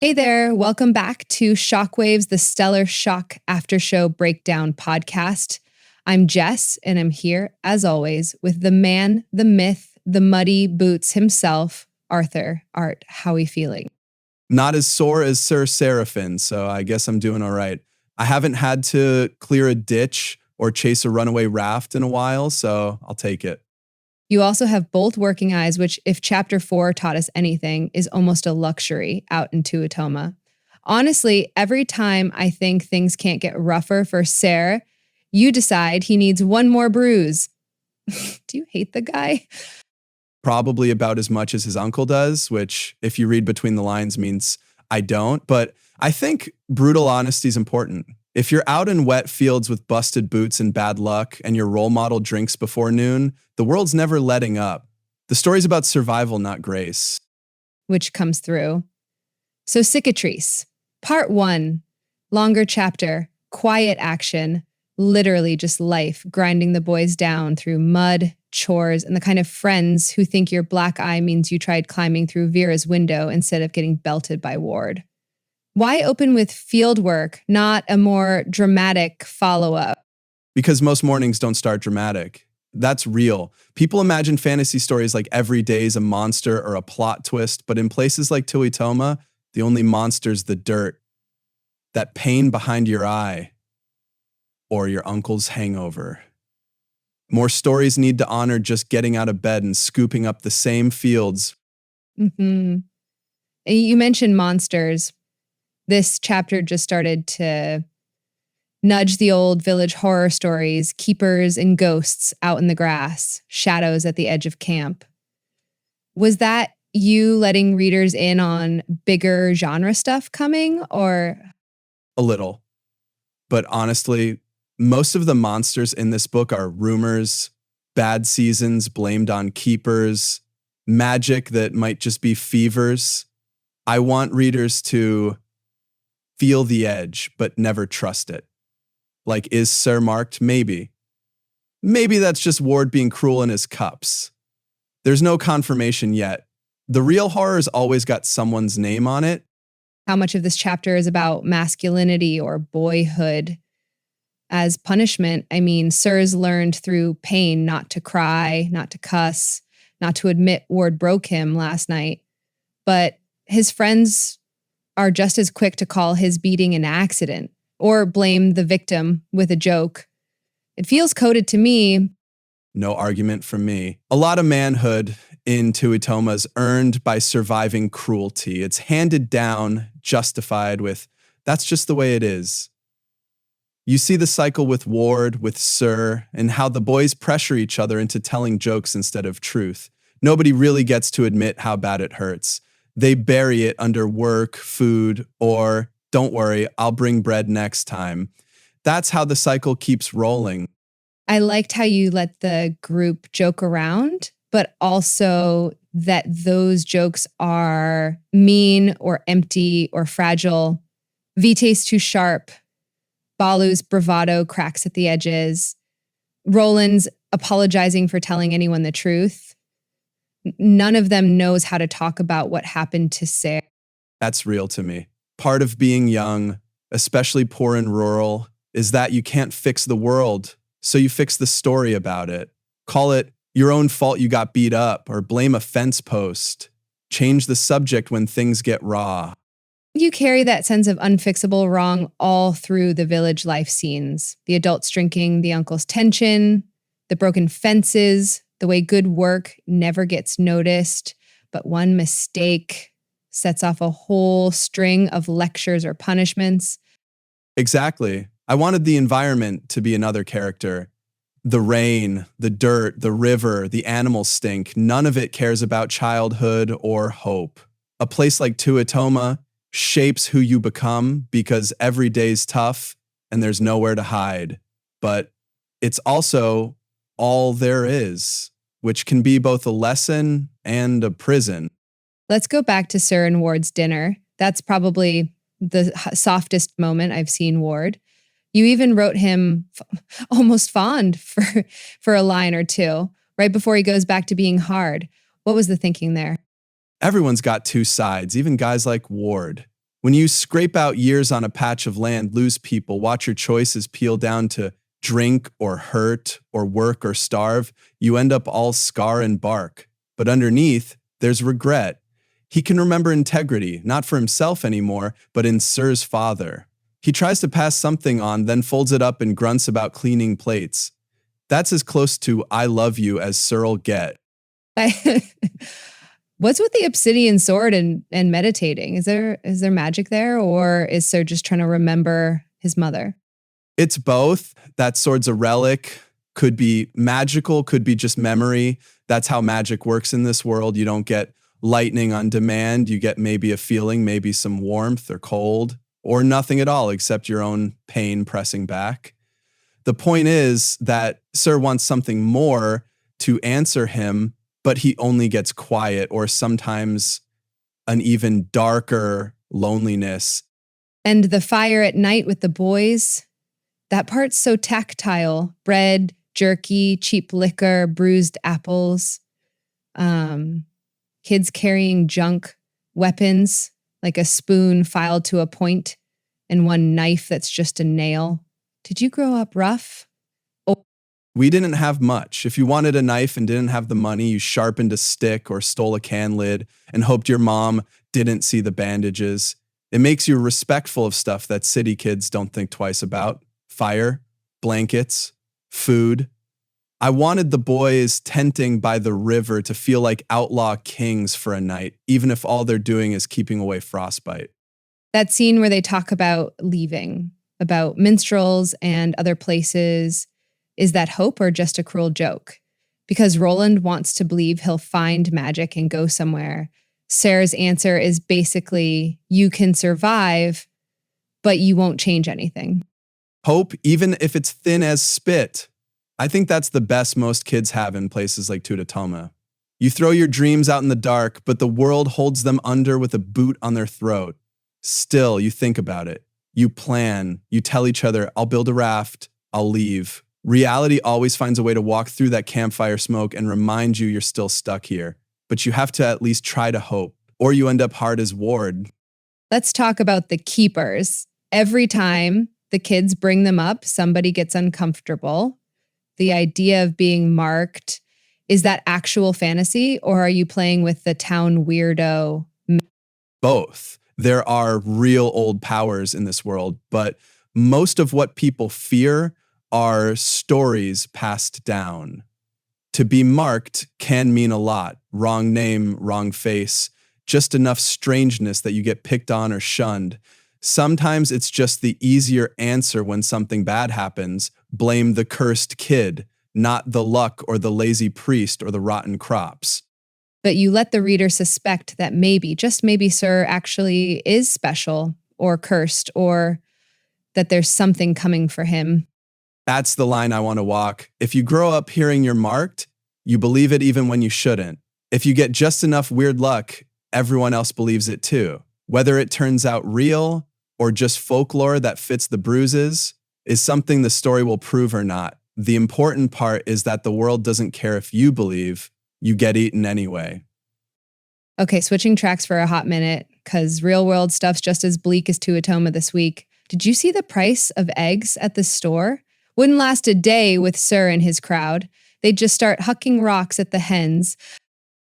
Hey there, welcome back to Shockwaves, the Stellar Shock After Show Breakdown podcast. I'm Jess, and I'm here, as always, with the man, the myth, the muddy boots himself, Arthur. Art, how are we feeling? Not as sore as Sir Sarrafin, so I guess I'm doing all right. I haven't had to clear a ditch or chase a runaway raft in a while, so I'll take it. You also have both working eyes, which, if Chapter 4 taught us anything, is almost a luxury out in Tuitoma. Honestly, every time I think things can't get rougher for Sarah, you decide he needs one more bruise. Do you hate the guy? Probably about as much as his uncle does, which, if you read between the lines, means I don't. But I think brutal honesty is important. If you're out in wet fields with busted boots and bad luck, and your role model drinks before noon, the world's never letting up. The story's about survival, not grace. Which comes through. So Cicatrice, part 1, longer chapter, quiet action, literally just life, grinding the boys down through mud, chores, and the kind of friends who think your black eye means you tried climbing through Vera's window instead of getting belted by Ward. Why open with fieldwork, not a more dramatic follow-up? Because most mornings don't start dramatic. That's real. People imagine fantasy stories like every day is a monster or a plot twist, but in places like Tuitoma, the only monster's the dirt. That pain behind your eye. Or your uncle's hangover. More stories need to honor just getting out of bed and scooping up the same fields. You mentioned monsters. This chapter just started to nudge the old village horror stories, keepers and ghosts out in the grass, shadows at the edge of camp. Was that you letting readers in on bigger genre stuff coming, or? A little. But honestly, most of the monsters in this book are rumors, bad seasons blamed on keepers, magic that might just be fevers. I want readers to feel the edge, but never trust it. Like, is Sir marked? Maybe. Maybe that's just Ward being cruel in his cups. There's no confirmation yet. The real horror's always got someone's name on it. How much of this chapter is about masculinity or boyhood? As punishment, I mean, Sir's learned through pain not to cry, not to cuss, not to admit Ward broke him last night. But his friends are just as quick to call his beating an accident or blame the victim with a joke. It feels coded to me. No argument from me. A lot of manhood in Tuitoma is earned by surviving cruelty. It's handed down, justified with, that's just the way it is. You see the cycle with Ward, with Sir, and how the boys pressure each other into telling jokes instead of truth. Nobody really gets to admit how bad it hurts. They bury it under work, food, or, don't worry, I'll bring bread next time. That's how the cycle keeps rolling. I liked how you let the group joke around, but also that those jokes are mean or empty or fragile. Vitae's too sharp. Balu's bravado cracks at the edges. Roland's apologizing for telling anyone the truth. None of them knows how to talk about what happened to Sarah. That's real to me. Part of being young, especially poor and rural, is that you can't fix the world, so you fix the story about it. Call it your own fault you got beat up, or blame a fence post. Change the subject when things get raw. You carry that sense of unfixable wrong all through the village life scenes. The adults drinking, the uncle's tension, the broken fences, the way good work never gets noticed, but one mistake sets off a whole string of lectures or punishments. Exactly. I wanted the environment to be another character. The rain, the dirt, the river, the animal stink, none of it cares about childhood or hope. A place like Tuitoma shapes who you become because every day's tough and there's nowhere to hide. But it's also all there is, which can be both a lesson and a prison. Let's go back to Sir and Ward's dinner. That's probably the softest moment I've seen Ward. You even wrote him almost fond for a line or two, right before he goes back to being hard. What was the thinking there? Everyone's got two sides, even guys like Ward. When you scrape out years on a patch of land, lose people, watch your choices peel down to drink or hurt or work or starve, you end up all scar and bark. But underneath, there's regret. He can remember integrity, not for himself anymore, but in Sir's father. He tries to pass something on, then folds it up and grunts about cleaning plates. That's as close to I love you as Sir'll get. What's with the obsidian sword and meditating? Is there magic there, or is Sir just trying to remember his mother? It's both. That sword's a relic, could be magical, could be just memory. That's how magic works in this world. You don't get lightning on demand. You get maybe a feeling, maybe some warmth or cold, or nothing at all except your own pain pressing back. The point is that Sir wants something more to answer him, but he only gets quiet or sometimes an even darker loneliness. And the fire at night with the boys, that part's so tactile. Bread, jerky, cheap liquor, bruised apples, kids carrying junk, weapons, like a spoon filed to a point, and one knife that's just a nail. Did you grow up rough? We didn't have much. If you wanted a knife and didn't have the money, you sharpened a stick or stole a can lid and hoped your mom didn't see the bandages. It makes you respectful of stuff that city kids don't think twice about. Fire, blankets, food. I wanted the boys tenting by the river to feel like outlaw kings for a night, even if all they're doing is keeping away frostbite. That scene where they talk about leaving, about minstrels and other places, is that hope or just a cruel joke? Because Roland wants to believe he'll find magic and go somewhere. Sarah's answer is basically, you can survive, but you won't change anything. Hope, even if it's thin as spit. I think that's the best most kids have in places like Tuitoma. You throw your dreams out in the dark, but the world holds them under with a boot on their throat. Still, you think about it. You plan. You tell each other, I'll build a raft. I'll leave. Reality always finds a way to walk through that campfire smoke and remind you you're still stuck here. But you have to at least try to hope, or you end up hard as Ward. Let's talk about the keepers. Every time the kids bring them up, somebody gets uncomfortable. The idea of being marked, is that actual fantasy, or are you playing with the town weirdo? Both. There are real old powers in this world, but most of what people fear are stories passed down. To be marked can mean a lot. Wrong name, wrong face, just enough strangeness that you get picked on or shunned. Sometimes it's just the easier answer when something bad happens. Blame the cursed kid, not the luck or the lazy priest or the rotten crops. But you let the reader suspect that maybe, just maybe, Sir actually is special or cursed, or that there's something coming for him. That's the line I want to walk. If you grow up hearing you're marked, you believe it even when you shouldn't. If you get just enough weird luck, everyone else believes it too. Whether it turns out real or just folklore that fits the bruises is something the story will prove or not. The important part is that the world doesn't care if you believe, you get eaten anyway. Okay, switching tracks for a hot minute, because real world stuff's just as bleak as Tuitoma this week. Did you see the price of eggs at the store? Wouldn't last a day with Sir and his crowd. They'd just start hucking rocks at the hens.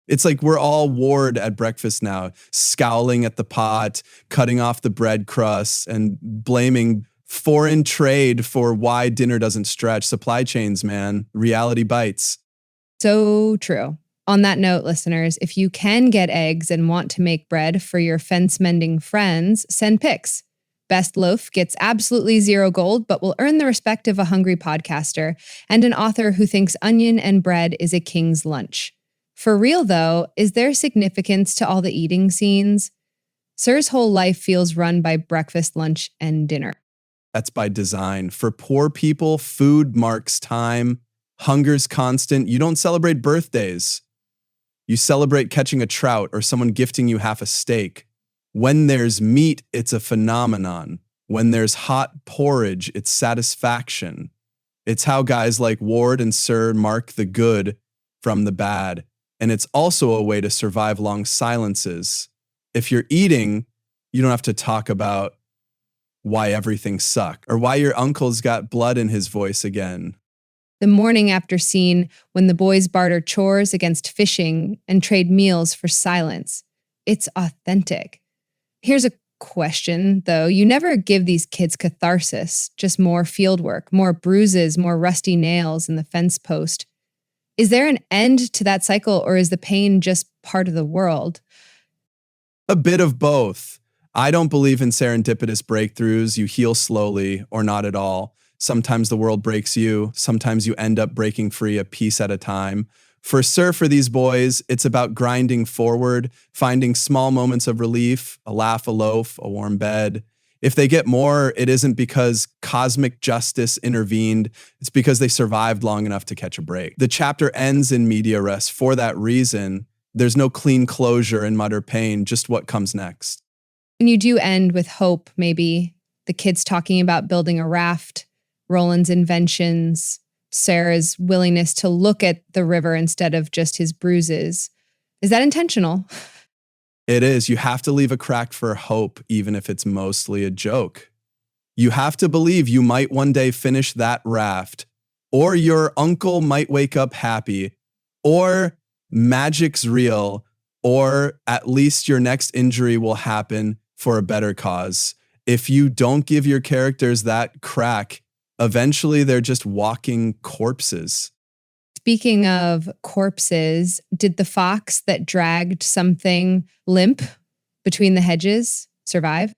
It's like we're all Ward at breakfast now, scowling at the pot, cutting off the bread crusts, and blaming foreign trade for why dinner doesn't stretch. Supply chains, man. Reality bites. So true. On that note, listeners, if you can get eggs and want to make bread for your fence-mending friends, send pics. Best loaf gets absolutely 0 gold, but will earn the respect of a hungry podcaster and an author who thinks onion and bread is a king's lunch. For real, though, is there significance to all the eating scenes? Sir's whole life feels run by breakfast, lunch, and dinner. That's by design. For poor people, food marks time. Hunger's constant. You don't celebrate birthdays. You celebrate catching a trout or someone gifting you half a steak. When there's meat, it's a phenomenon. When there's hot porridge, it's satisfaction. It's how guys like Ward and Sir mark the good from the bad. And it's also a way to survive long silences. If you're eating, You don't have to talk about why everything sucked or why your uncle's got blood in his voice again. The morning after scene when the boys barter chores against fishing and trade meals for silence. It's authentic. Here's a question, though. You never give these kids catharsis, just more fieldwork, more bruises, more rusty nails in the fence post. Is there an end to that cycle, or is the pain just part of the world? A bit of both. I don't believe in serendipitous breakthroughs. You heal slowly or not at all. Sometimes the world breaks you. Sometimes you end up breaking free a piece at a time. For these boys, it's about grinding forward, finding small moments of relief, a laugh, a loaf, a warm bed. If they get more, it isn't because cosmic justice intervened. It's because they survived long enough to catch a break. The chapter ends in media res for that reason. There's no clean closure in mud or pain, just what comes next. And you do end with hope, maybe. The kids talking about building a raft, Roland's inventions, Sarah's willingness to look at the river instead of just his bruises. Is that intentional? It is. You have to leave a crack for hope, even if it's mostly a joke. You have to believe you might one day finish that raft, or your uncle might wake up happy, or magic's real, or at least your next injury will happen for a better cause. If you don't give your characters that crack, eventually they're just walking corpses. Speaking of corpses, did the fox that dragged something limp between the hedges survive?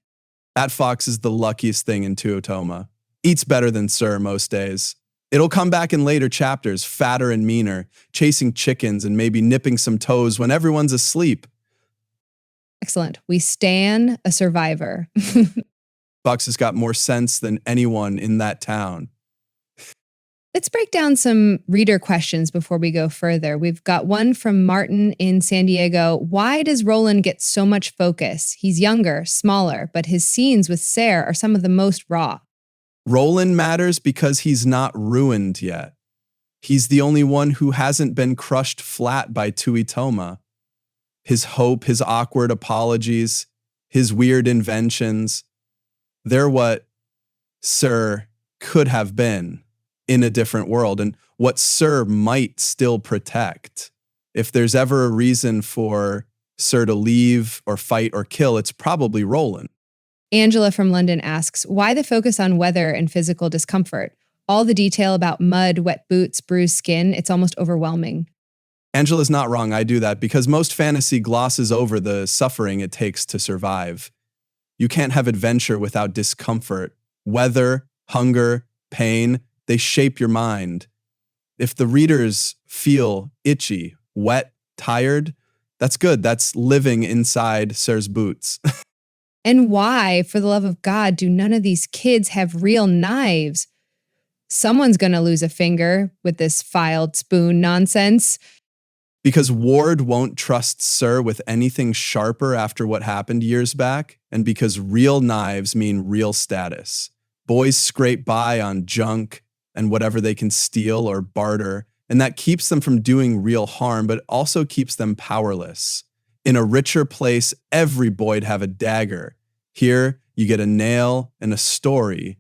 That fox is the luckiest thing in Tuitoma. Eats better than Sir most days. It'll come back in later chapters, fatter and meaner, chasing chickens and maybe nipping some toes when everyone's asleep. Excellent. We stan a survivor. Fox has got more sense than anyone in that town. Let's break down some reader questions before we go further. We've got one from Martin in San Diego. Why does Roland get so much focus? He's younger, smaller, but his scenes with Sarah are some of the most raw. Roland matters because he's not ruined yet. He's the only one who hasn't been crushed flat by Tuitoma. His hope, his awkward apologies, his weird inventions, they're what Sir could have been in a different world, and what Sir might still protect. If there's ever a reason for Sir to leave or fight or kill, it's probably Roland. Angela from London asks, why the focus on weather and physical discomfort? All the detail about mud, wet boots, bruised skin, it's almost overwhelming. Angela's not wrong. I do that because most fantasy glosses over the suffering it takes to survive. You can't have adventure without discomfort. Weather, hunger, pain, they shape your mind. If the readers feel itchy, wet, tired, that's good. That's living inside Sir's boots. And why, for the love of God, do none of these kids have real knives? Someone's going to lose a finger with this filed spoon nonsense. Because Ward won't trust Sir with anything sharper after what happened years back, and because real knives mean real status. Boys scrape by on junk and whatever they can steal or barter, and that keeps them from doing real harm, but also keeps them powerless. In a richer place, every boy'd have a dagger. Here, you get a nail and a story.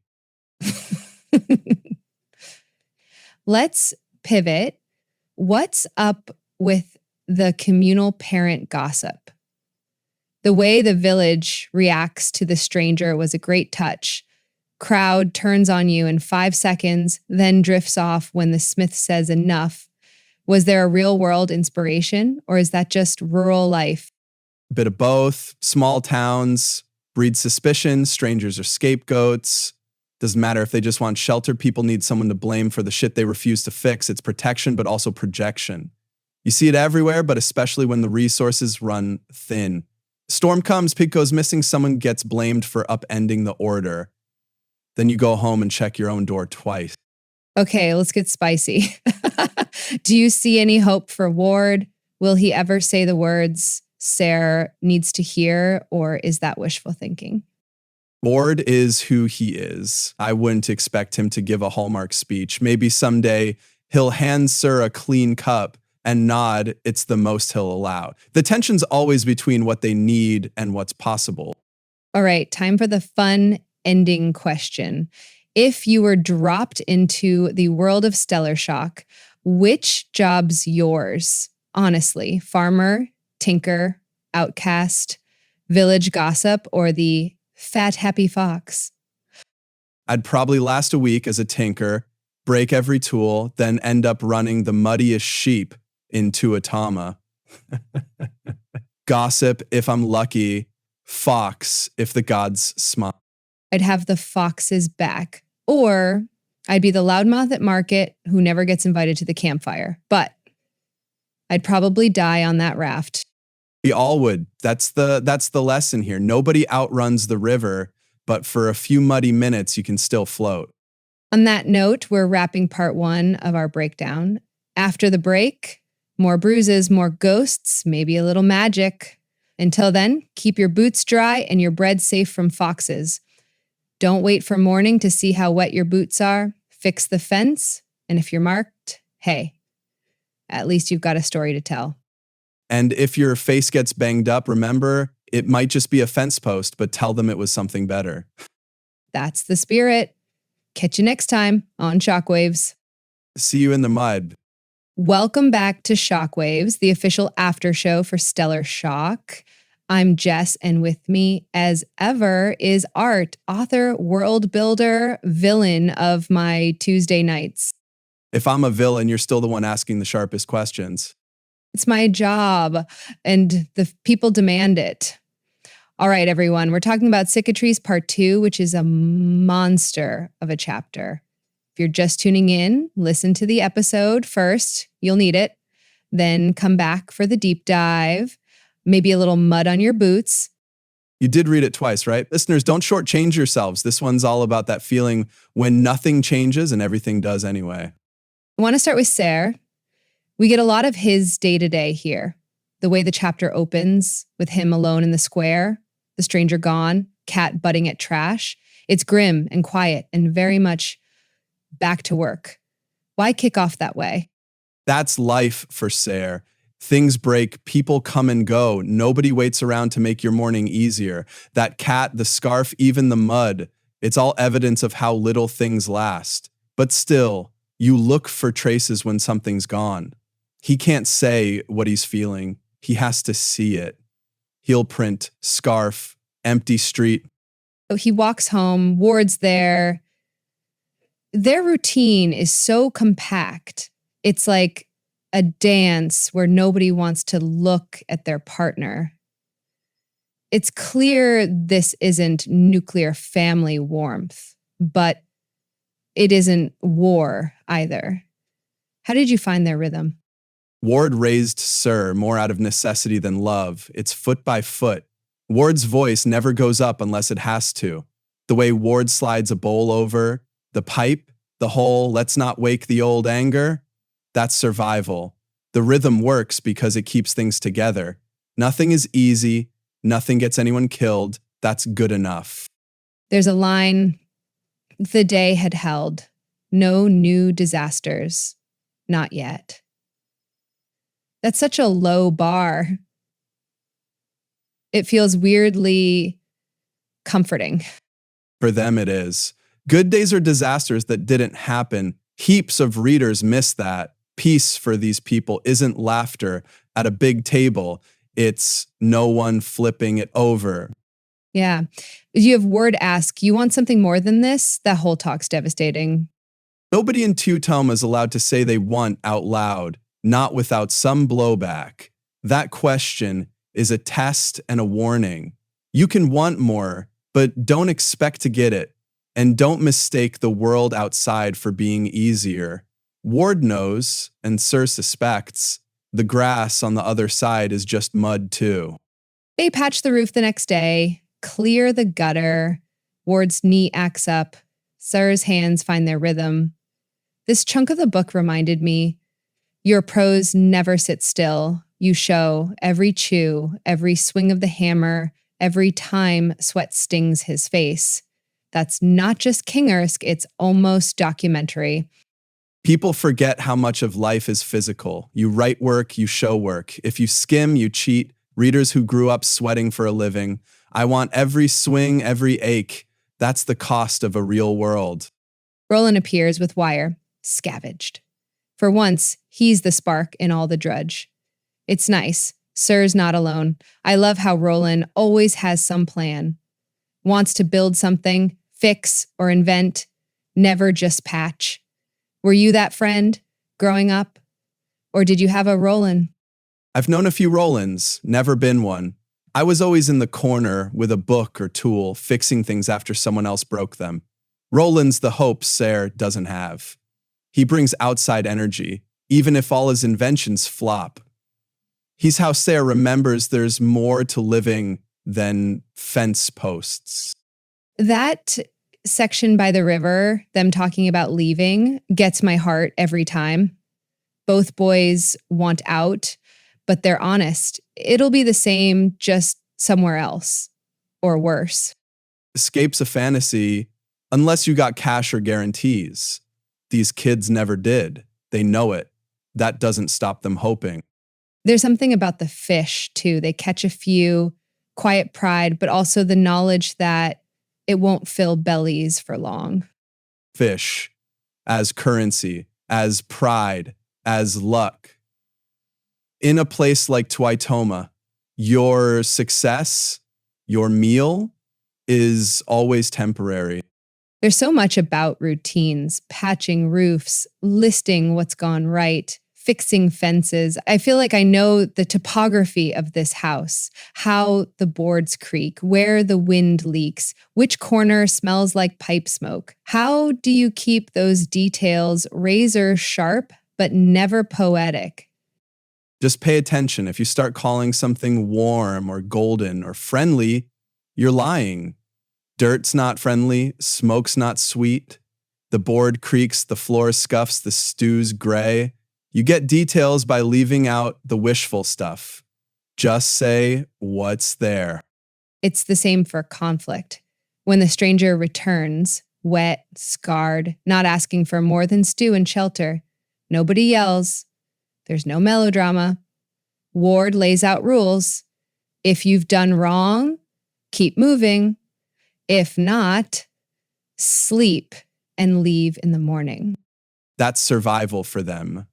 Let's pivot. What's up with the communal parent gossip? The way the village reacts to the stranger was a great touch. Crowd turns on you in 5 seconds, then drifts off when the Smith says enough. Was there a real-world inspiration, or is that just rural life? A bit of both. Small towns breed suspicion. Strangers are scapegoats. Doesn't matter if they just want shelter. People need someone to blame for the shit they refuse to fix. It's protection, but also projection. You see it everywhere, but especially when the resources run thin. Storm comes, pig goes missing, someone gets blamed for upending the order. Then you go home and check your own door twice. Okay, let's get spicy. Do you see any hope for Ward? Will he ever say the words Sarah needs to hear, or is that wishful thinking? Ward is who he is. I wouldn't expect him to give a Hallmark speech. Maybe someday he'll hand Sir a clean cup and nod, it's the most he'll allow. The tension's always between what they need and what's possible. All right, time for the fun ending question. If you were dropped into the world of Stellar Shock, which job's yours? Honestly, farmer, tinker, outcast, village gossip, or the fat happy fox? I'd probably last a week as a tinker, break every tool, then end up running the muddiest sheep in Tuitoma. Gossip if I'm lucky, fox if the gods smile. I'd have the fox's back. Or I'd be the loudmouth at market who never gets invited to the campfire. But I'd probably die on that raft. We all would. That's the lesson here. Nobody outruns the river, but for a few muddy minutes, you can still float. On that note, we're wrapping part 1 of our breakdown. After the break, more bruises, more ghosts, maybe a little magic. Until then, keep your boots dry and your bread safe from foxes. Don't wait for morning to see how wet your boots are. Fix the fence, and if you're marked, hey, at least you've got a story to tell. And if your face gets banged up, remember, it might just be a fence post, but tell them it was something better. That's the spirit. Catch you next time on Shockwaves. See you in the mud. Welcome back to Shockwaves, the official after show for Stellar Shock. I'm Jess, and with me, as ever, is Art, author, world builder, villain of my Tuesday nights. If I'm a villain, you're still the one asking the sharpest questions. It's my job, and the people demand it. All right, everyone, we're talking about Cicatrice Part 2, which is a monster of a chapter. If you're just tuning in, listen to the episode first. You'll need it. Then come back for the deep dive. Maybe a little mud on your boots. You did read it twice, right? Listeners, don't shortchange yourselves. This one's all about that feeling when nothing changes and everything does anyway. I want to start with Sarr. We get a lot of his day-to-day here. The way the chapter opens with him alone in the square, the stranger gone, cat butting at trash. It's grim and quiet and very much back to work. Why kick off that way? That's life for Sarr. Things break, people come and go. Nobody waits around to make your morning easier. That cat, the scarf, even the mud, it's all evidence of how little things last. But still, you look for traces when something's gone. He can't say what he's feeling. He has to see it. Heel print, scarf, empty street. So he walks home, Ward's there. Their routine is so compact. It's like a dance where nobody wants to look at their partner. It's clear this isn't nuclear family warmth, but it isn't war either. How did you find their rhythm? Ward raised Sir more out of necessity than love. It's foot by foot. Ward's voice never goes up unless it has to. The way Ward slides a bowl over, the pipe, the whole let's not wake the old anger, that's survival. The rhythm works because it keeps things together. Nothing is easy. Nothing gets anyone killed. That's good enough. There's a line, the day had held. No new disasters. Not yet. That's such a low bar. It feels weirdly comforting. For them it is. Good days are disasters that didn't happen. Heaps of readers miss that. Peace for these people isn't laughter at a big table. It's no one flipping it over. Yeah. You have Word ask, you want something more than this? That whole talk's devastating. Nobody in Tuitoma is allowed to say they want out loud, not without some blowback. That question is a test and a warning. You can want more, but don't expect to get it. And don't mistake the world outside for being easier. Ward knows, and Sir suspects, the grass on the other side is just mud too. They patch the roof the next day, clear the gutter. Ward's knee acts up. Sir's hands find their rhythm. This chunk of the book reminded me, your prose never sits still. You show every chew, every swing of the hammer, every time sweat stings his face. That's not just King-ersk, it's almost documentary. People forget how much of life is physical. You write work, you show work. If you skim, you cheat. Readers who grew up sweating for a living. I want every swing, every ache. That's the cost of a real world. Roland appears with wire, scavenged. For once, he's the spark in all the drudge. It's nice. Sir's not alone. I love how Roland always has some plan. Wants to build something, fix or invent, never just patch. Were you that friend growing up? Or did you have a Roland? I've known a few Rolands, never been one. I was always in the corner with a book or tool, fixing things after someone else broke them. Roland's the hope Sarah doesn't have. He brings outside energy, even if all his inventions flop. He's how Sarah remembers there's more to living than fence posts. That section by the river, them talking about leaving, gets my heart every time. Both boys want out, but they're honest. It'll be the same, just somewhere else. Or worse. Escape's a fantasy unless you got cash or guarantees. These kids never did. They know it. That doesn't stop them hoping. There's something about the fish, too. They catch a few, quiet pride, but also the knowledge that it won't fill bellies for long. Fish, as currency, as pride, as luck. In a place like Tuitoma, your success, your meal, is always temporary. There's so much about routines, patching roofs, listing what's gone right, fixing fences. I feel like I know the topography of this house, how the boards creak, where the wind leaks, which corner smells like pipe smoke. How do you keep those details razor sharp but never poetic? Just pay attention. If you start calling something warm or golden or friendly, you're lying. Dirt's not friendly, smoke's not sweet. The board creaks, the floor scuffs, the stew's gray. You get details by leaving out the wishful stuff. Just say what's there. It's the same for conflict. When the stranger returns, wet, scarred, not asking for more than stew and shelter, nobody yells. There's no melodrama. Ward lays out rules. If you've done wrong, keep moving. If not, sleep and leave in the morning. That's survival for them.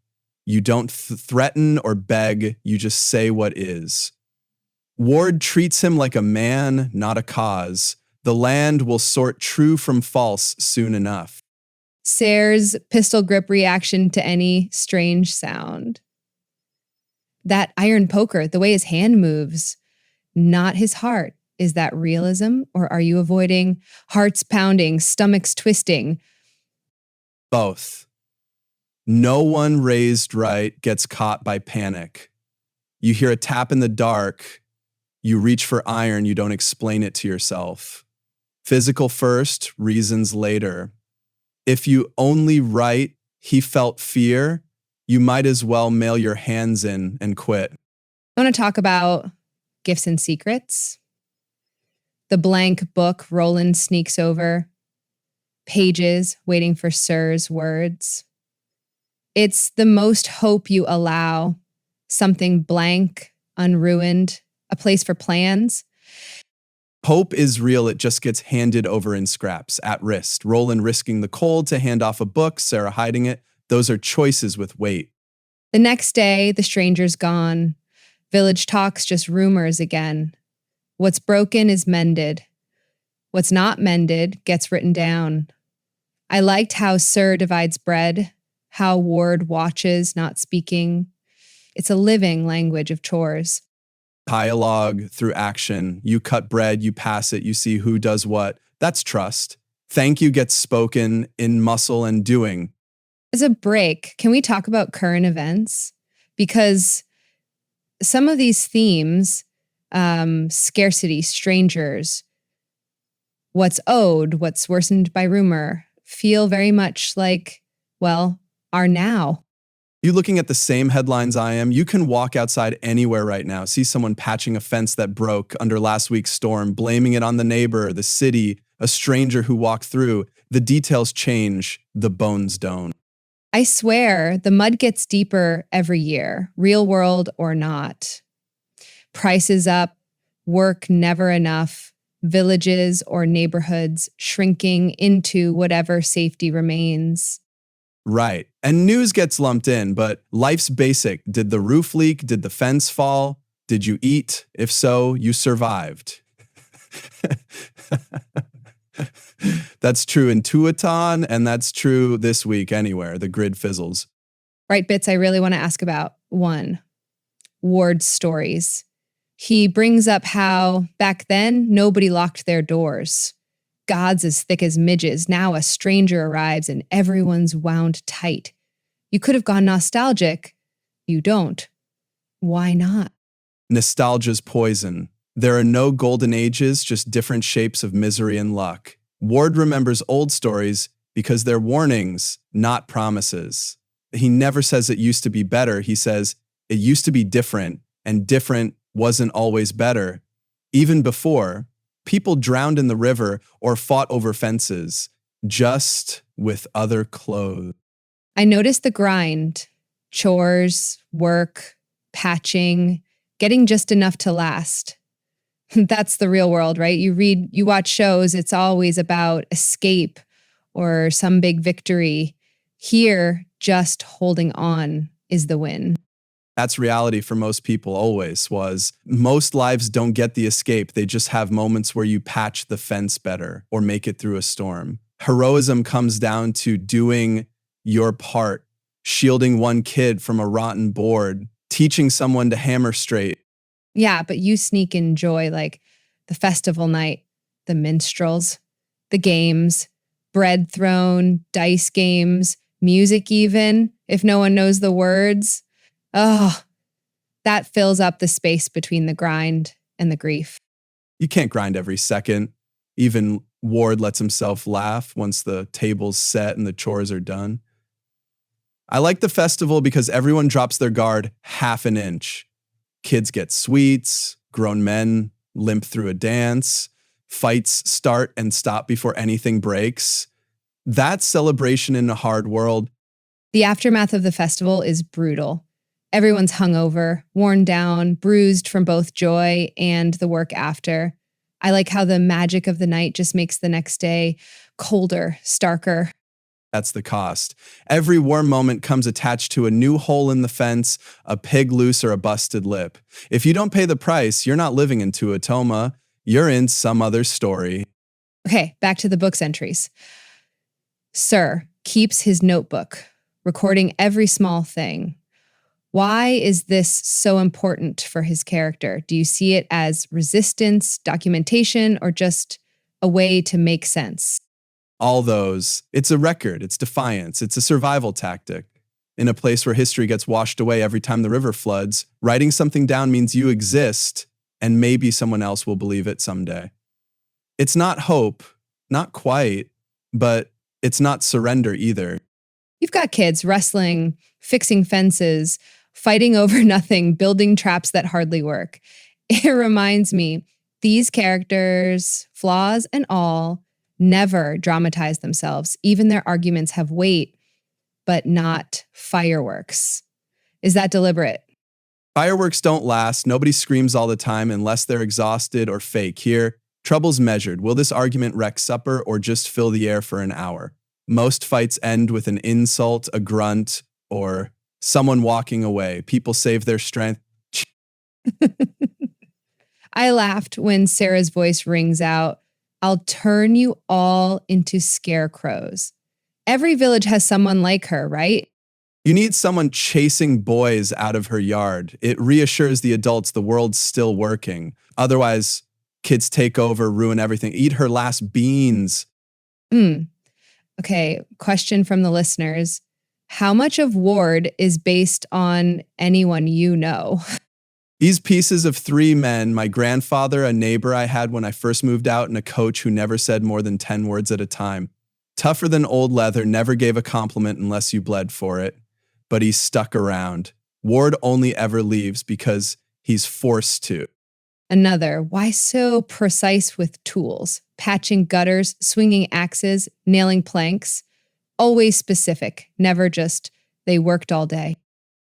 You don't threaten or beg, you just say what is. Ward treats him like a man, not a cause. The land will sort true from false soon enough. Sayre's pistol grip reaction to any strange sound. That iron poker, the way his hand moves, not his heart. Is that realism, or are you avoiding hearts pounding, stomachs twisting? Both. No one raised right gets caught by panic. You hear a tap in the dark, you reach for iron, you don't explain it to yourself. Physical first, reasons later. If you only write, he felt fear, you might as well mail your hands in and quit. I want to talk about gifts and secrets. The blank book Roland sneaks over. Pages waiting for Sir's words. It's the most hope you allow. Something blank, unruined, a place for plans. Hope is real, it just gets handed over in scraps, at risk. Roland risking the cold to hand off a book, Sarah hiding it. Those are choices with weight. The next day, the stranger's gone. Village talk's just rumors again. What's broken is mended. What's not mended gets written down. I liked how Sir divides bread, how Ward watches, not speaking. It's a living language of chores. Dialogue through action. You cut bread, you pass it, you see who does what. That's trust. Thank you gets spoken in muscle and doing. As a break, can we talk about current events? Because some of these themes, scarcity, strangers, what's owed, what's worsened by rumor, feel very much like, well, our now. You looking at the same headlines I am? You can walk outside anywhere right now, see someone patching a fence that broke under last week's storm, blaming it on the neighbor, the city, a stranger who walked through. The details change, the bones don't. I swear, the mud gets deeper every year, real world or not. Prices up, work never enough. villages or neighborhoods shrinking into whatever safety remains. Right. And news gets lumped in, but life's basic. Did the roof leak? Did the fence fall? Did you eat? If so, you survived. That's true in Tuitoma, and that's true this week anywhere. The grid fizzles. Right bits I really want to ask about. 1, Ward's stories. He brings up how back then nobody locked their doors. Gods as thick as midges. Now a stranger arrives and everyone's wound tight. You could have gone nostalgic. You don't. Why not? Nostalgia's poison. There are no golden ages, just different shapes of misery and luck. Ward remembers old stories because they're warnings, not promises. He never says it used to be better. He says it used to be different, and different wasn't always better. Even before, people drowned in the river or fought over fences, just with other clothes. I noticed the grind. Chores, work, patching, getting just enough to last. That's the real world, right? You watch shows, it's always about escape or some big victory. Here, just holding on is the win. That's reality for most people always was. Most lives don't get the escape. They just have moments where you patch the fence better or make it through a storm. Heroism comes down to doing your part, shielding one kid from a rotten board, teaching someone to hammer straight. Yeah, but you sneak in joy like the festival night, the minstrels, the games, bread thrown, dice games, music even, if no one knows the words. Oh, that fills up the space between the grind and the grief. You can't grind every second. Even Ward lets himself laugh once the table's set and the chores are done. I like the festival because everyone drops their guard half an inch. Kids get sweets, grown men limp through a dance, fights start and stop before anything breaks. That's celebration in a hard world. The aftermath of the festival is brutal. Everyone's hungover, worn down, bruised from both joy and the work after. I like how the magic of the night just makes the next day colder, starker. That's the cost. Every warm moment comes attached to a new hole in the fence, a pig loose, or a busted lip. If you don't pay the price, you're not living in Tuitoma. You're in some other story. Okay, back to the book's entries. Sir keeps his notebook, recording every small thing. Why is this so important for his character? Do you see it as resistance, documentation, or just a way to make sense? All those. It's a record. It's defiance. It's a survival tactic. In a place where history gets washed away every time the river floods, writing something down means you exist, and maybe someone else will believe it someday. It's not hope, not quite, but it's not surrender either. You've got kids wrestling, fixing fences, fighting over nothing, building traps that hardly work. It reminds me, these characters, flaws and all, never dramatize themselves. Even their arguments have weight, but not fireworks. Is that deliberate? Fireworks don't last. Nobody screams all the time unless they're exhausted or fake. Here, trouble's measured. Will this argument wreck supper or just fill the air for an hour? Most fights end with an insult, a grunt, or someone walking away. People save their strength. I laughed when Sarah's voice rings out, "I'll turn you all into scarecrows." Every village has someone like her, right? You need someone chasing boys out of her yard. It reassures the adults the world's still working. Otherwise, kids take over, ruin everything. Eat her last beans. Okay, question from the listeners. How much of Ward is based on anyone you know? These pieces of 3 men, my grandfather, a neighbor I had when I first moved out, and a coach who never said more than 10 words at a time. Tougher than old leather, never gave a compliment unless you bled for it. But he stuck around. Ward only ever leaves because he's forced to. Another, why so precise with tools? Patching gutters, swinging axes, nailing planks. Always specific, never just, they worked all day.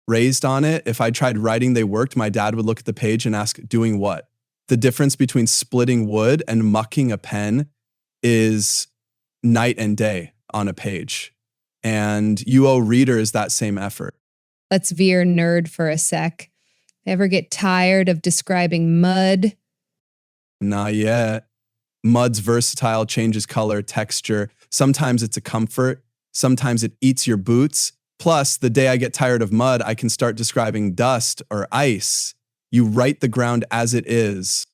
Raised on it, if I tried writing they worked, my dad would look at the page and ask, doing what? The difference between splitting wood and mucking a pen is night and day on a page. And you owe readers that same effort. Let's veer nerd for a sec. Ever get tired of describing mud? Not yet. Mud's versatile, changes color, texture. Sometimes it's a comfort. Sometimes it eats your boots. Plus, the day I get tired of mud, I can start describing dust or ice. You write the ground as it is.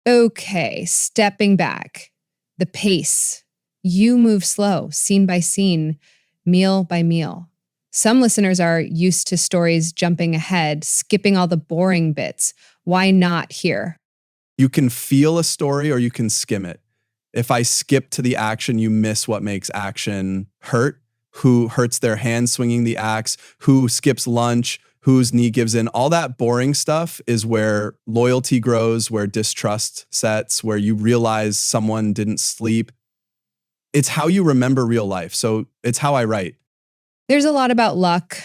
Okay, stepping back. The pace. You move slow, scene by scene, meal by meal. Some listeners are used to stories jumping ahead, skipping all the boring bits. Why not here? You can feel a story or you can skim it. If I skip to the action, you miss what makes action hurt. Who hurts their hand swinging the axe, who skips lunch, whose knee gives in. All that boring stuff is where loyalty grows, where distrust sets, where you realize someone didn't sleep. It's how you remember real life. So it's how I write. There's a lot about luck,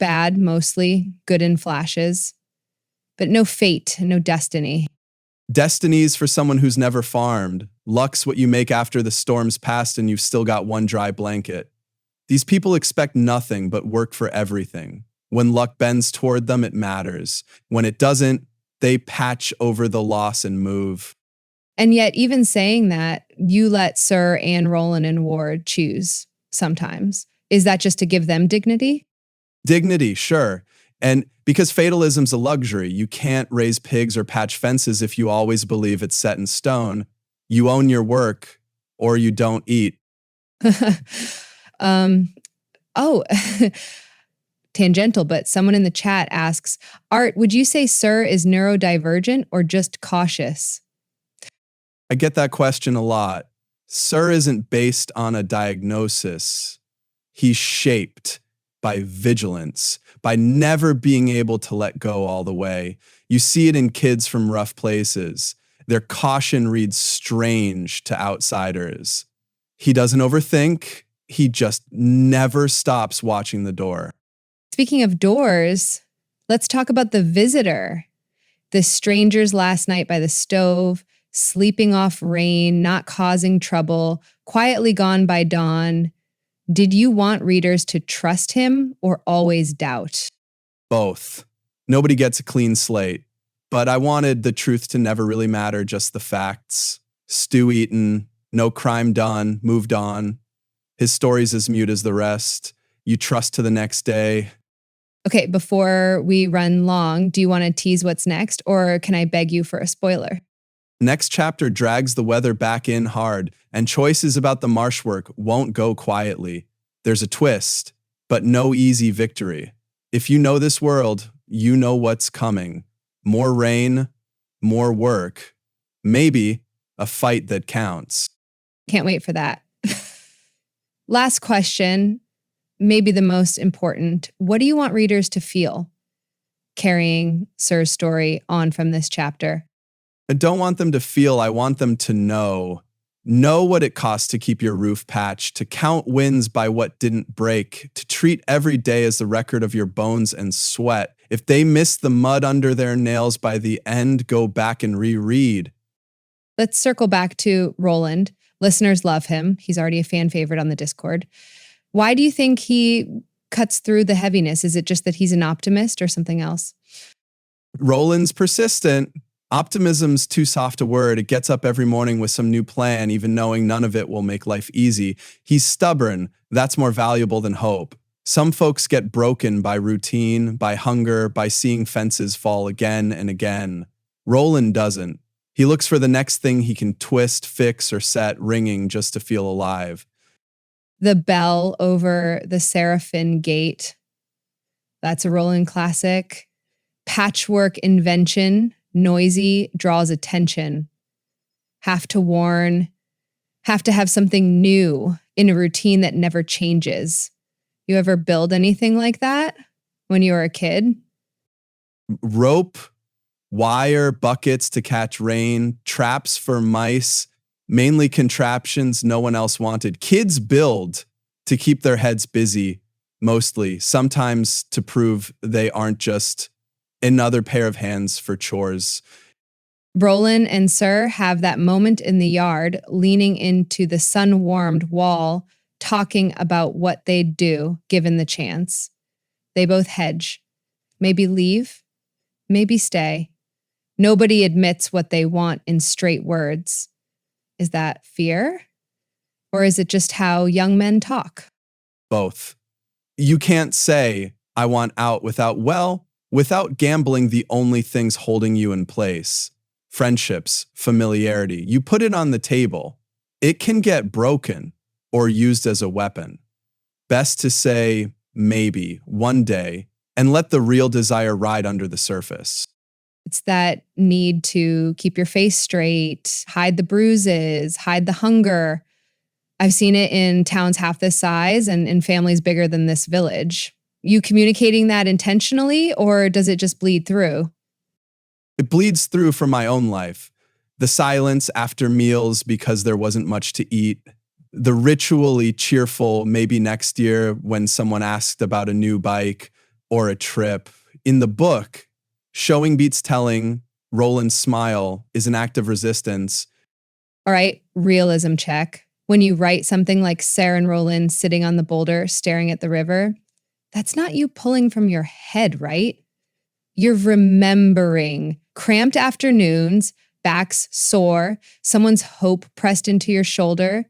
bad mostly, good in flashes, but no fate, no destiny. Destiny's for someone who's never farmed. Luck's what you make after the storm's passed and you've still got one dry blanket. These people expect nothing but work for everything. When luck bends toward them, it matters. When it doesn't, they patch over the loss and move. And yet, even saying that, you let Sir and Roland and Ward choose sometimes. Is that just to give them dignity? Dignity, sure. And because fatalism's a luxury, you can't raise pigs or patch fences if you always believe it's set in stone. You own your work or you don't eat. Oh, tangential, but someone in the chat asks, Art, would you say Sir is neurodivergent or just cautious? I get that question a lot. Sir isn't based on a diagnosis. He's shaped by vigilance, by never being able to let go all the way. You see it in kids from rough places. Their caution reads strange to outsiders. He doesn't overthink. He just never stops watching the door. Speaking of doors, let's talk about the visitor. The strangers last night by the stove, sleeping off rain, not causing trouble, quietly gone by dawn. Did you want readers to trust him or always doubt? Both. Nobody gets a clean slate. But I wanted the truth to never really matter, just the facts. Stew eaten, no crime done, moved on. His story's as mute as the rest. You trust to the next day. Okay, before we run long, do you want to tease what's next, or can I beg you for a spoiler? Next chapter drags the weather back in hard, and choices about the marsh work won't go quietly. There's a twist, but no easy victory. If you know this world, you know what's coming. More rain, more work, maybe a fight that counts. Can't wait for that. Last question, maybe the most important. What do you want readers to feel carrying Sir's story on from this chapter? I don't want them to feel, I want them to know. Know what it costs to keep your roof patched, to count wins by what didn't break, to treat every day as the record of your bones and sweat. If they miss the mud under their nails by the end, go back and reread. Let's circle back to Roland. Listeners love him. He's already a fan favorite on the Discord. Why do you think he cuts through the heaviness? Is it just that he's an optimist or something else? Roland's persistent. Optimism's too soft a word. It gets up every morning with some new plan, even knowing none of it will make life easy. He's stubborn. That's more valuable than hope. Some folks get broken by routine, by hunger, by seeing fences fall again and again. Roland doesn't. He looks for the next thing he can twist, fix, or set ringing just to feel alive. The bell over the Sarrafin gate. That's a Roland classic. Patchwork invention. Noisy, draws attention. Have to warn. Have to have something new in a routine that never changes. You ever build anything like that when you were a kid? Rope, wire, buckets to catch rain, traps for mice, mainly contraptions no one else wanted. Kids build to keep their heads busy, mostly, sometimes to prove they aren't just another pair of hands for chores. Roland and Sir have that moment in the yard, leaning into the sun-warmed wall, talking about what they'd do given the chance. They both hedge. Maybe leave, maybe stay. Nobody admits what they want in straight words. Is that fear? Or is it just how young men talk? Both. You can't say, I want out without gambling the only things holding you in place. Friendships, familiarity. You put it on the table. It can get broken or used as a weapon. Best to say, maybe, one day, and let the real desire ride under the surface. It's that need to keep your face straight, hide the bruises, hide the hunger. I've seen it in towns half this size and in families bigger than this village. You communicating that intentionally, or does it just bleed through? It bleeds through from my own life. The silence after meals because there wasn't much to eat. The ritually cheerful maybe next year when someone asked about a new bike or a trip. In the book, showing beats telling, Roland's smile is an act of resistance. All right, realism check. When you write something like Sarah and Roland sitting on the boulder staring at the river, that's not you pulling from your head, right? You're remembering cramped afternoons, backs sore, someone's hope pressed into your shoulder.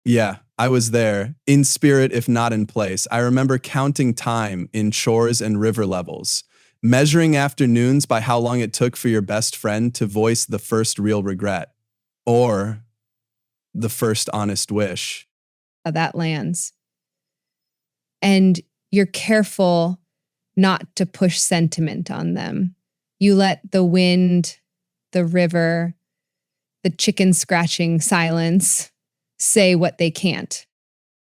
Yeah, I was there, in spirit if not in place. I remember counting time in chores and river levels, measuring afternoons by how long it took for your best friend to voice the first real regret, or the first honest wish. How that lands. And you're careful not to push sentiment on them. You let the wind, the river, the chicken scratching silence say what they can't.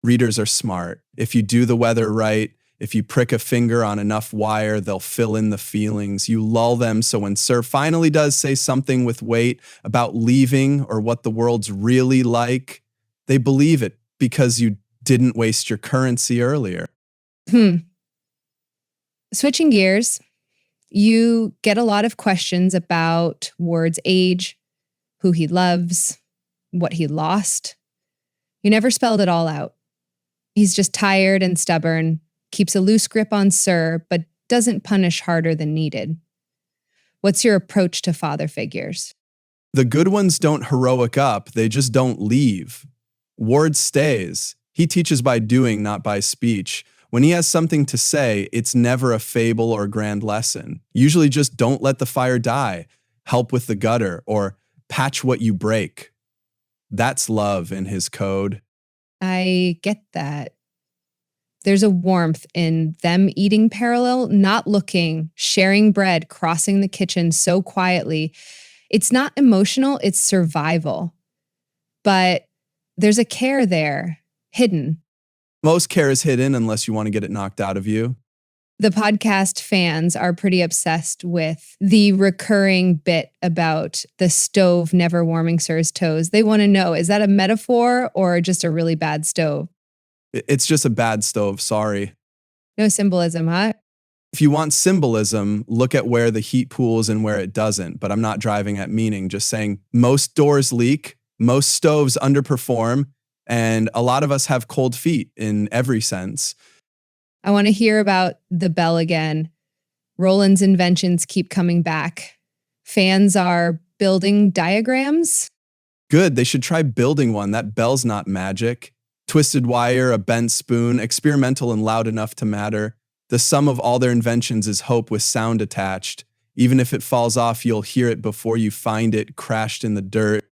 Readers are smart. If you do the weather right, if you prick a finger on enough wire, they'll fill in the feelings. You lull them so when Sir finally does say something with weight about leaving or what the world's really like, they believe it because you didn't waste your currency earlier. Switching gears, you get a lot of questions about Ward's age, who he loves, what he lost. You never spelled it all out. He's just tired and stubborn, keeps a loose grip on Sir, but doesn't punish harder than needed. What's your approach to father figures? The good ones don't heroic up, they just don't leave. Ward stays. He teaches by doing, not by speech. When he has something to say, it's never a fable or grand lesson. Usually just don't let the fire die, help with the gutter, or patch what you break. That's love in his code. I get that. There's a warmth in them eating parallel, not looking, sharing bread, crossing the kitchen so quietly. It's not emotional, it's survival. But there's a care there, hidden. Most care is hidden unless you want to get it knocked out of you. The podcast fans are pretty obsessed with the recurring bit about the stove never warming Sir's toes. They want to know, is that a metaphor or just a really bad stove? It's just a bad stove, sorry. No symbolism, huh? If you want symbolism, look at where the heat pools and where it doesn't. But I'm not driving at meaning, just saying most doors leak, most stoves underperform, and a lot of us have cold feet in every sense. I want to hear about the bell again. Roland's inventions keep coming back. Fans are building diagrams. Good, they should try building one. That bell's not magic. Twisted wire, a bent spoon, experimental and loud enough to matter. The sum of all their inventions is hope with sound attached. Even if it falls off, you'll hear it before you find it crashed in the dirt.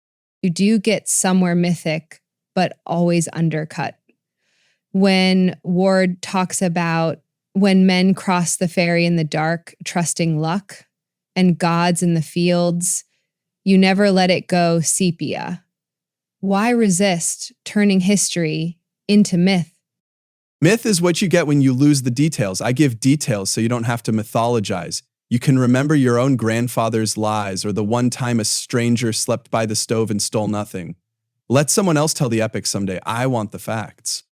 You do get somewhere mythic, but always undercut. When Ward talks about when men cross the ferry in the dark, trusting luck, and gods in the fields, you never let it go sepia. Why resist turning history into myth? Myth is what you get when you lose the details. I give details so you don't have to mythologize. You can remember your own grandfather's lies or the one time a stranger slept by the stove and stole nothing. Let someone else tell the epic someday. I want the facts.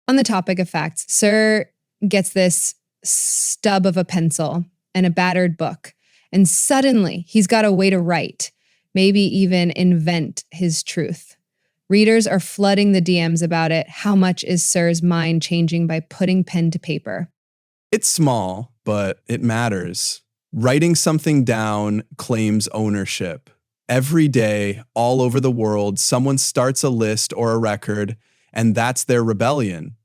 On the topic of facts, Sir gets this stub of a pencil and a battered book, and suddenly he's got a way to write. maybe even invent his truth. Readers are flooding the DMs about it. How much is Sir's mind changing by putting pen to paper? It's small, but it matters. Writing something down claims ownership. Every day, all over the world, someone starts a list or a record, and that's their rebellion.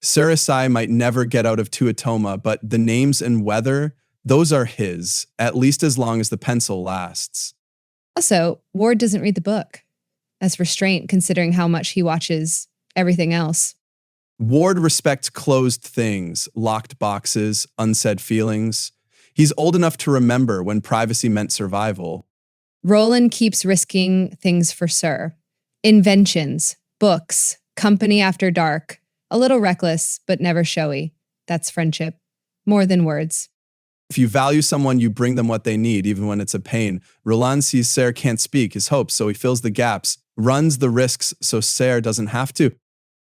Sarrafin might never get out of Tuitoma, but the names and weather, those are his, at least as long as the pencil lasts. Also, Ward doesn't read the book. As restraint, considering how much he watches everything else. Ward respects closed things, locked boxes, unsaid feelings. He's old enough to remember when privacy meant survival. Roland keeps risking things for Sir. Inventions, books, company after dark. A little reckless, but never showy. That's friendship. More than words. If you value someone, you bring them what they need, even when it's a pain. Roland sees Sarah can't speak his hopes, so he fills the gaps, runs the risks so Sarah doesn't have to.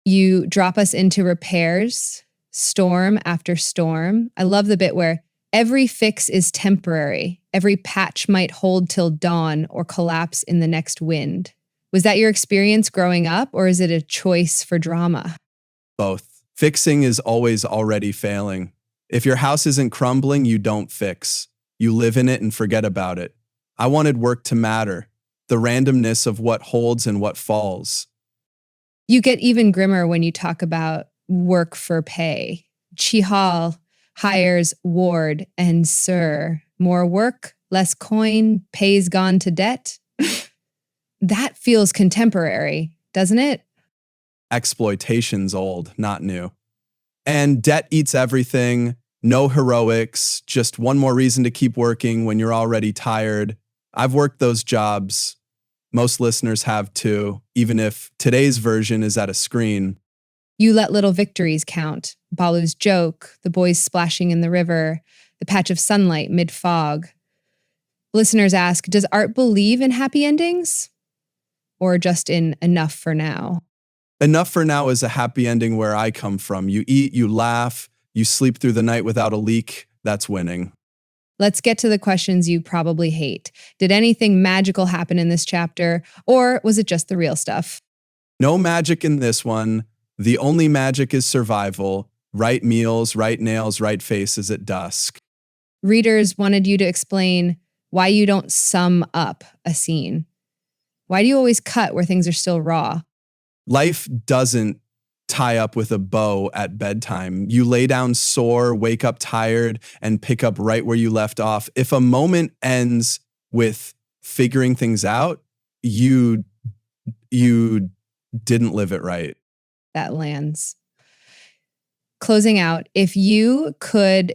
You drop us into repairs, storm after storm. I love the bit where every fix is temporary. Every patch might hold till dawn or collapse in the next wind. Was that your experience growing up, or is it a choice for drama? Both. Fixing is always already failing. If your house isn't crumbling, you don't fix. You live in it and forget about it. I wanted work to matter, the randomness of what holds and what falls. You get even grimmer when you talk about work for pay. Chihal hires Ward and Sir. More work, less coin, pay's gone to debt. That feels contemporary, doesn't it? Exploitation's old, not new. And debt eats everything. No heroics, just one more reason to keep working when you're already tired. I've worked those jobs. Most listeners have too, even if today's version is at a screen. You let little victories count. Balu's joke, the boys splashing in the river, the patch of sunlight mid-fog. Listeners ask, does art believe in happy endings? Or just in enough for now? Enough for now is a happy ending where I come from. You eat, you laugh, you sleep through the night without a leak. That's winning. Let's get to the questions you probably hate. Did anything magical happen in this chapter, or was it just the real stuff? No magic in this one. The only magic is survival. Right meals, right nails, right faces at dusk. Readers wanted you to explain why you don't sum up a scene. Why do you always cut where things are still raw? Life doesn't tie up with a bow at bedtime. You lay down sore, wake up tired, and pick up right where you left off. If a moment ends with figuring things out, you didn't live it right. That lands. Closing out, if you could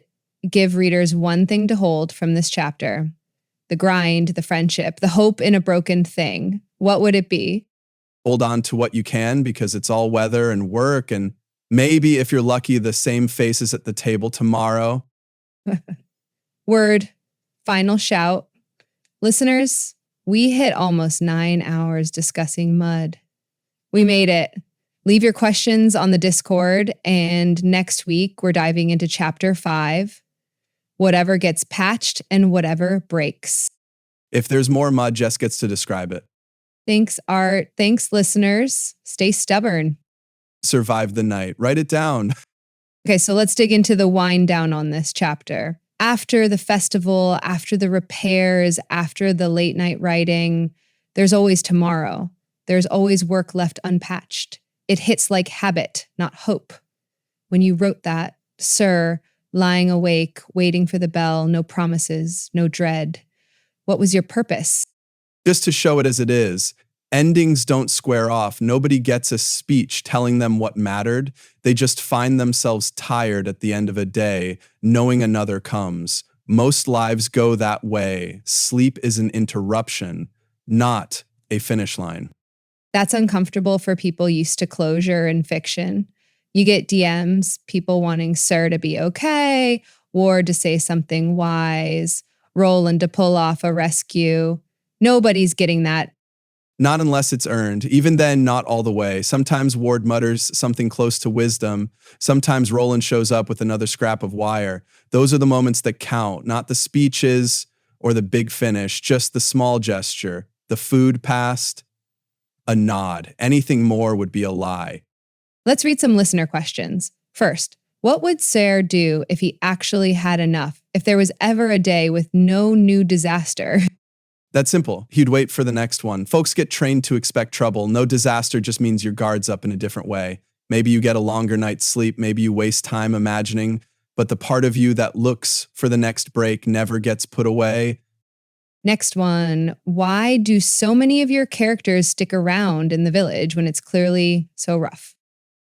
give readers one thing to hold from this chapter, the grind, the friendship, the hope in a broken thing, what would it be? Hold on to what you can because it's all weather and work, and maybe if you're lucky, the same faces at the table tomorrow. Word, final shout. Listeners, we hit almost 9 hours discussing mud. We made it. Leave your questions on the Discord, and next week we're diving into chapter 5, whatever gets patched and whatever breaks. If there's more mud, Jess gets to describe it. Thanks, Art. Thanks, listeners. Stay stubborn. Survive the night. Write it down. Okay, so let's dig into the wind down on this chapter. After the festival, after the repairs, after the late night writing, there's always tomorrow. There's always work left unpatched. It hits like habit, not hope. When you wrote that, Sir, lying awake, waiting for the bell, no promises, no dread. What was your purpose? Just to show it as it is. Endings don't square off. Nobody gets a speech telling them what mattered. They just find themselves tired at the end of a day, knowing another comes. Most lives go that way. Sleep is an interruption, not a finish line. That's uncomfortable for people used to closure in fiction. You get DMs, people wanting Sir to be okay, Ward to say something wise, Roland to pull off a rescue. Nobody's getting that. Not unless it's earned. Even then, not all the way. Sometimes Ward mutters something close to wisdom. Sometimes Roland shows up with another scrap of wire. Those are the moments that count, not the speeches or the big finish, just the small gesture. The food passed, a nod. Anything more would be a lie. Let's read some listener questions. First, what would Sarah do if he actually had enough? If there was ever a day with no new disaster? That's simple. He'd wait for the next one. Folks get trained to expect trouble. No disaster just means your guard's up in a different way. Maybe you get a longer night's sleep. Maybe you waste time imagining. But the part of you that looks for the next break never gets put away. Next one, why do so many of your characters stick around in the village when it's clearly so rough?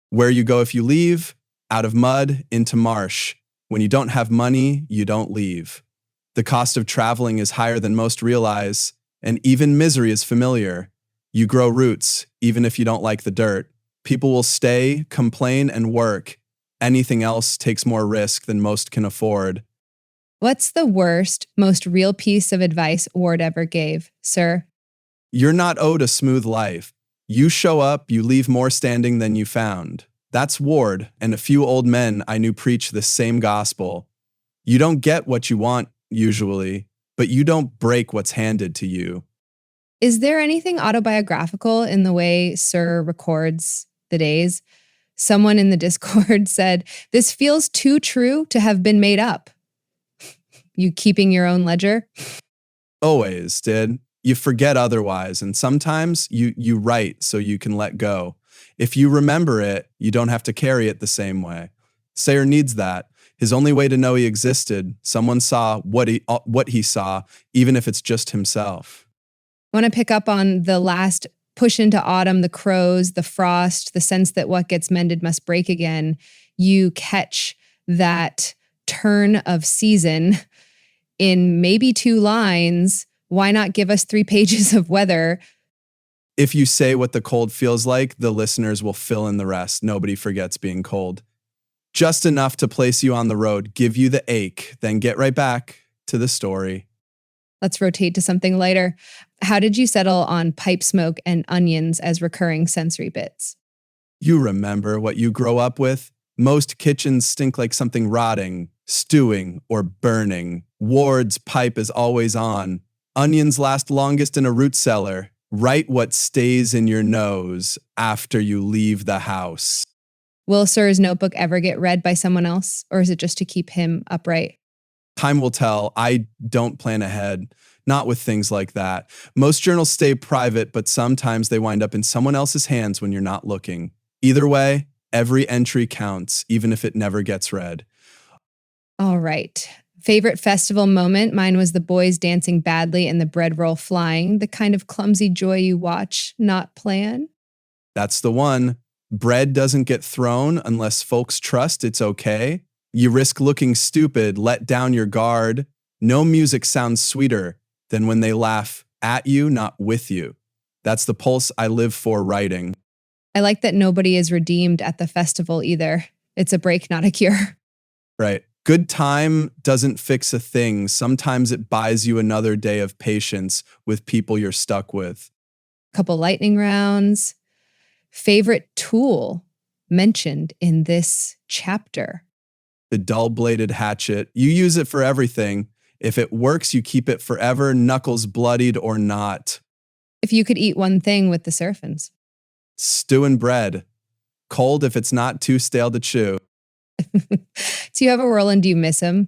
Where you go if you leave, out of mud, into marsh. When you don't have money, you don't leave. The cost of traveling is higher than most realize, and even misery is familiar. You grow roots, even if you don't like the dirt. People will stay, complain, and work. Anything else takes more risk than most can afford. What's the worst, most real piece of advice Ward ever gave, sir? You're not owed a smooth life. You show up, you leave more standing than you found. That's Ward, and a few old men I knew preach the same gospel. You don't get what you want, usually, but you don't break what's handed to you. Is there anything autobiographical in the way Sir records the days? Someone in the Discord said, "This feels too true to have been made up." You keeping your own ledger? Always did. You forget otherwise, and sometimes you write so you can let go. If you remember it, you don't have to carry it the same way. Sayer needs that. His only way to know he existed, someone saw what he saw, even if it's just himself. I want to pick up on the last push into autumn, the crows, the frost, the sense that what gets mended must break again. You catch that turn of season in maybe 2 lines. Why not give us 3 pages of weather? If you say what the cold feels like, the listeners will fill in the rest. Nobody forgets being cold. Just enough to place you on the road, give you the ache, then get right back to the story. Let's rotate to something lighter. How did you settle on pipe smoke and onions as recurring sensory bits? You remember what you grow up with? Most kitchens stink like something rotting, stewing, or burning. Ward's pipe is always on. Onions last longest in a root cellar. Write what stays in your nose after you leave the house. Will Sir's notebook ever get read by someone else, or is it just to keep him upright? Time will tell. I don't plan ahead. Not with things like that. Most journals stay private, but sometimes they wind up in someone else's hands when you're not looking. Either way, every entry counts, even if it never gets read. All right. Favorite festival moment? Mine was the boys dancing badly and the bread roll flying, the kind of clumsy joy you watch, not plan. That's the one. Bread doesn't get thrown unless folks trust it's okay. You risk looking stupid, let down your guard. No music sounds sweeter than when they laugh at you, not with you. That's the pulse I live for writing. I like that nobody is redeemed at the festival either. It's a break, not a cure. Right. Good time doesn't fix a thing. Sometimes it buys you another day of patience with people you're stuck with. Couple lightning rounds. Favorite tool mentioned in this chapter? The dull-bladed hatchet. You use it for everything. If it works, you keep it forever, knuckles bloodied or not. If you could eat one thing with the Sarrafins? Stew and bread. Cold if it's not too stale to chew. Do you have a Roland? Do you miss him?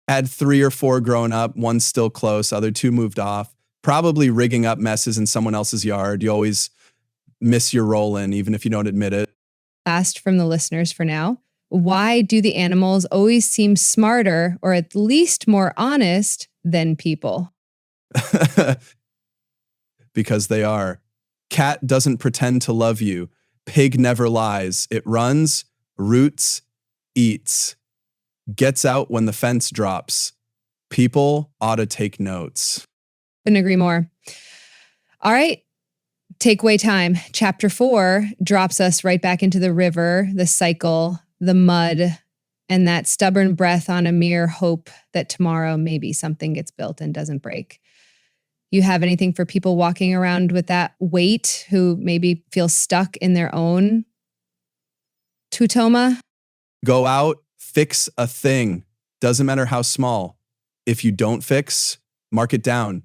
Had 3 or 4 grown up, one's still close, other 2 moved off. Probably rigging up messes in someone else's yard. You always miss your Roland, even if you don't admit it. Last from the listeners for now. Why do the animals always seem smarter or at least more honest than people? Because they are. Cat doesn't pretend to love you. Pig never lies. It runs, roots, eats, gets out when the fence drops. People ought to take notes. Couldn't agree more. All right. Takeaway time. Chapter 4 drops us right back into the river, the cycle, the mud, and that stubborn breath on a mere hope that tomorrow maybe something gets built and doesn't break. You have anything for people walking around with that weight who maybe feel stuck in their own Tuitoma? Go out, fix a thing. Doesn't matter how small. If you don't fix, mark it down.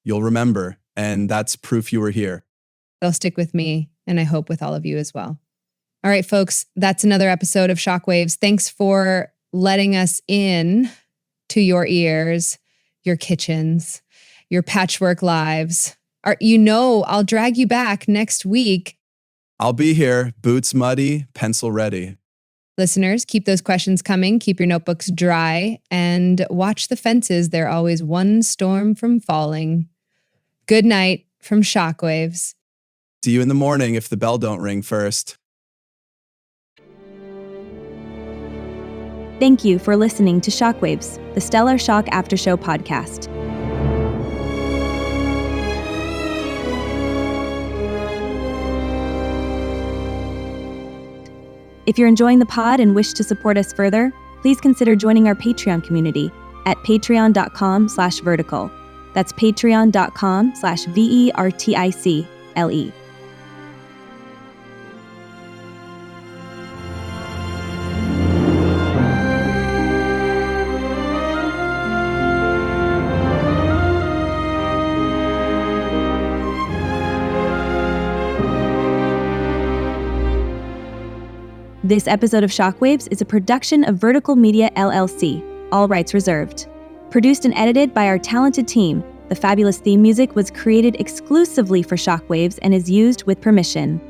You'll remember, and that's proof you were here. They'll stick with me, and I hope with all of you as well. All right, folks, that's another episode of Shockwaves. Thanks for letting us in to your ears, your kitchens, your patchwork lives. I'll drag you back next week. I'll be here, boots muddy, pencil ready. Listeners, keep those questions coming, keep your notebooks dry, and watch the fences. They're always one storm from falling. Good night from Shockwaves. See you in the morning if the bell don't ring first. Thank you for listening to Shockwaves, the Stellar Shock Aftershow podcast. If you're enjoying the pod and wish to support us further, please consider joining our Patreon community at patreon.com/vertical. That's patreon.com/verticle. This episode of Shockwaves is a production of Vertical Media LLC, all rights reserved. Produced and edited by our talented team, the fabulous theme music was created exclusively for Shockwaves and is used with permission.